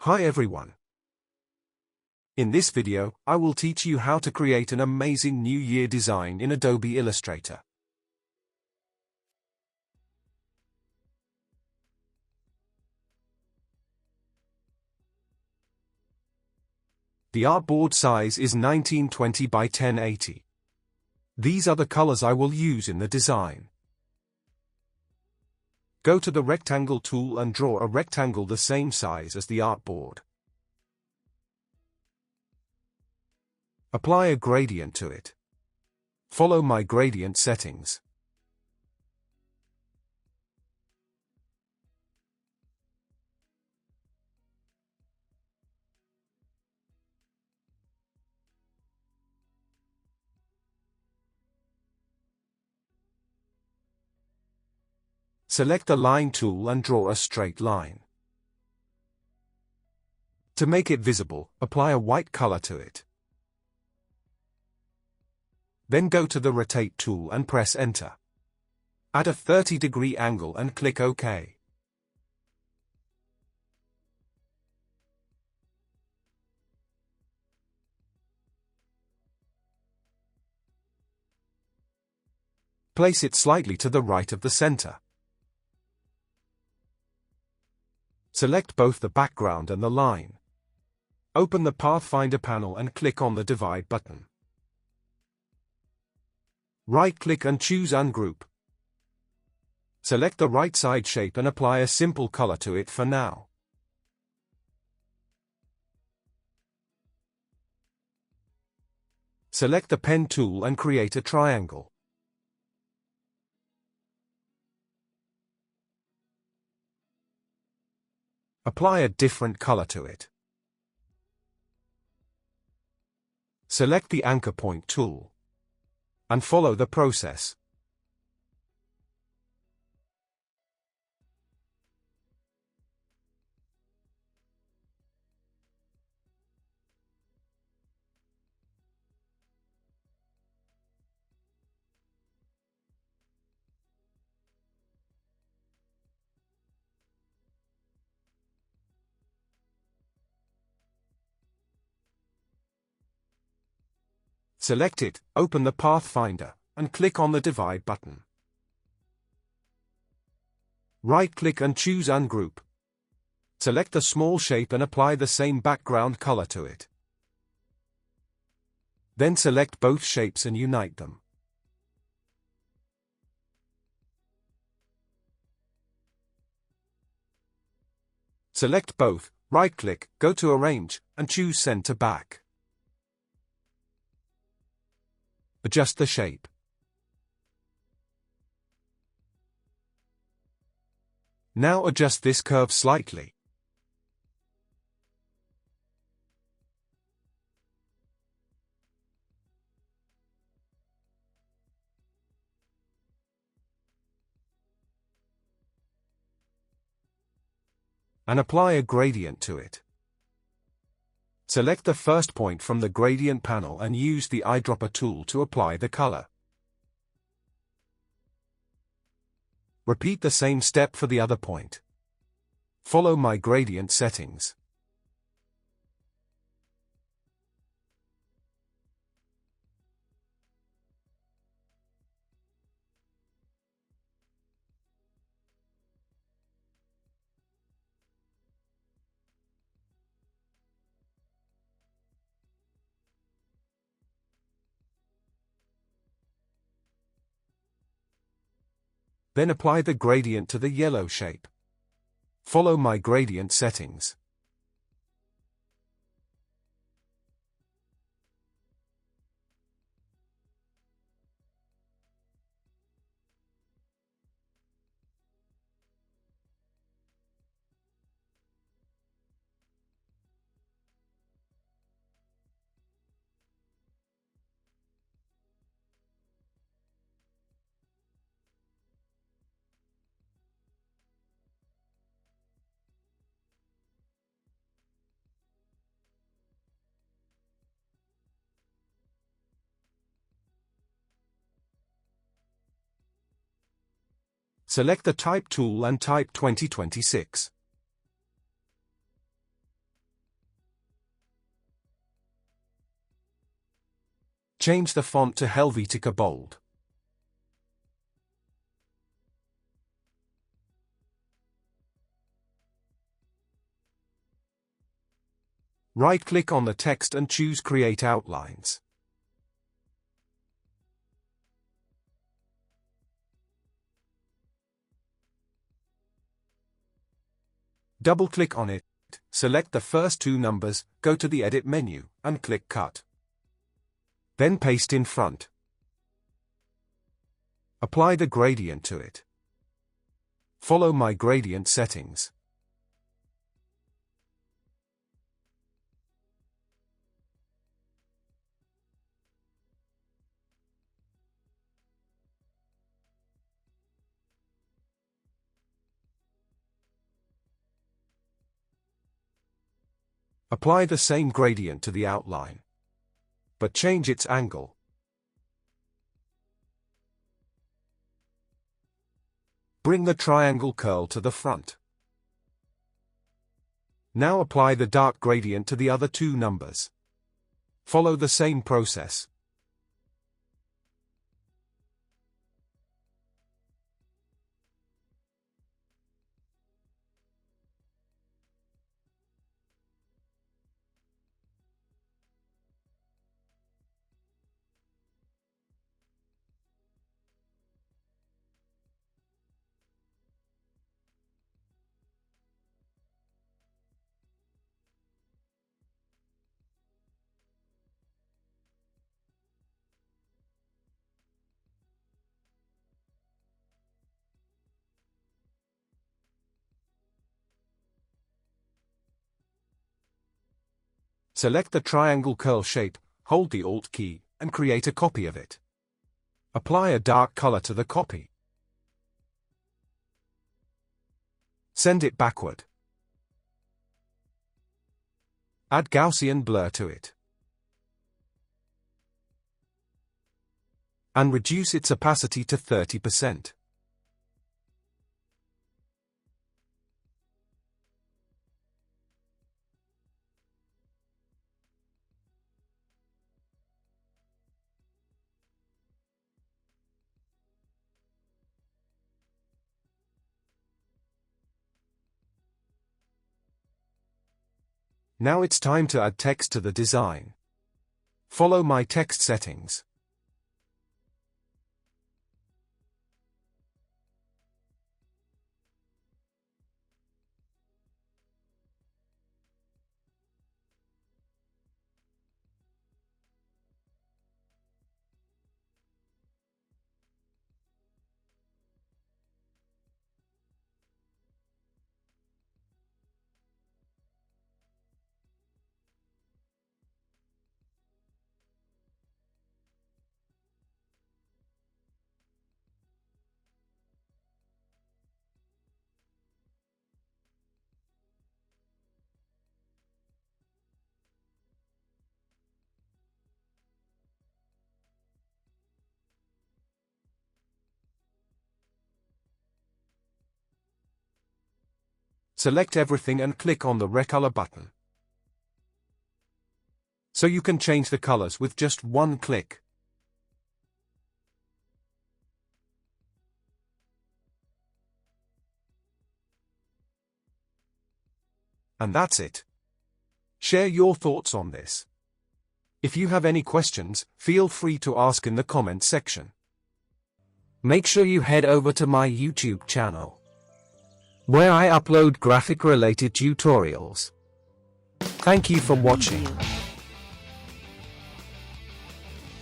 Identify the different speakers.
Speaker 1: Hi everyone. In this video, I will teach you how to create an amazing New Year design in Adobe Illustrator. The artboard size is 1920 by 1080. These are the colors I will use in the design. Go to the rectangle tool and draw a rectangle the same size as the artboard. Apply a gradient to it. Follow my gradient settings. Select the line tool and draw a straight line. To make it visible, apply a white color to it. Then go to the rotate tool and press enter. Add a 30-degree angle and click OK. Place it slightly to the right of the center. Select both the background and the line. Open the Pathfinder panel and click on the Divide button. Right-click and choose Ungroup. Select the right side shape and apply a simple color to it for now. Select the pen tool and create a triangle. Apply a different color to it. Select the anchor point tool and follow the process. Select it, open the Pathfinder, and click on the Divide button. Right-click and choose Ungroup. Select the small shape and apply the same background color to it. Then select both shapes and unite them. Select both, right-click, go to Arrange, and choose Send to Back. Adjust the shape. Now adjust this curve slightly. And apply a gradient to it. Select the first point from the gradient panel and use the eyedropper tool to apply the color. Repeat the same step for the other point. Follow my gradient settings. Then apply the gradient to the yellow shape. Follow my gradient settings. Select the Type tool and type 2026. Change the font to Helvetica Bold. Right-click on the text and choose Create Outlines. Double-click on it, select the first two numbers, go to the Edit menu, and click Cut. Then paste in front. Apply the gradient to it. Follow my gradient settings. Apply the same gradient to the outline, but change its angle. Bring the triangle curl to the front. Now apply the dark gradient to the other two numbers. Follow the same process. Select the triangle curl shape, hold the Alt key, and create a copy of it. Apply a dark color to the copy. Send it backward. Add Gaussian blur to it. And reduce its opacity to 30%. Now it's time to add text to the design. Follow my text settings. Select everything and click on the Recolor button. So you can change the colors with just one click. And that's it. Share your thoughts on this. If you have any questions, feel free to ask in the comment section. Make sure you head over to my YouTube channel, where I upload graphic-related tutorials. Thank you for watching.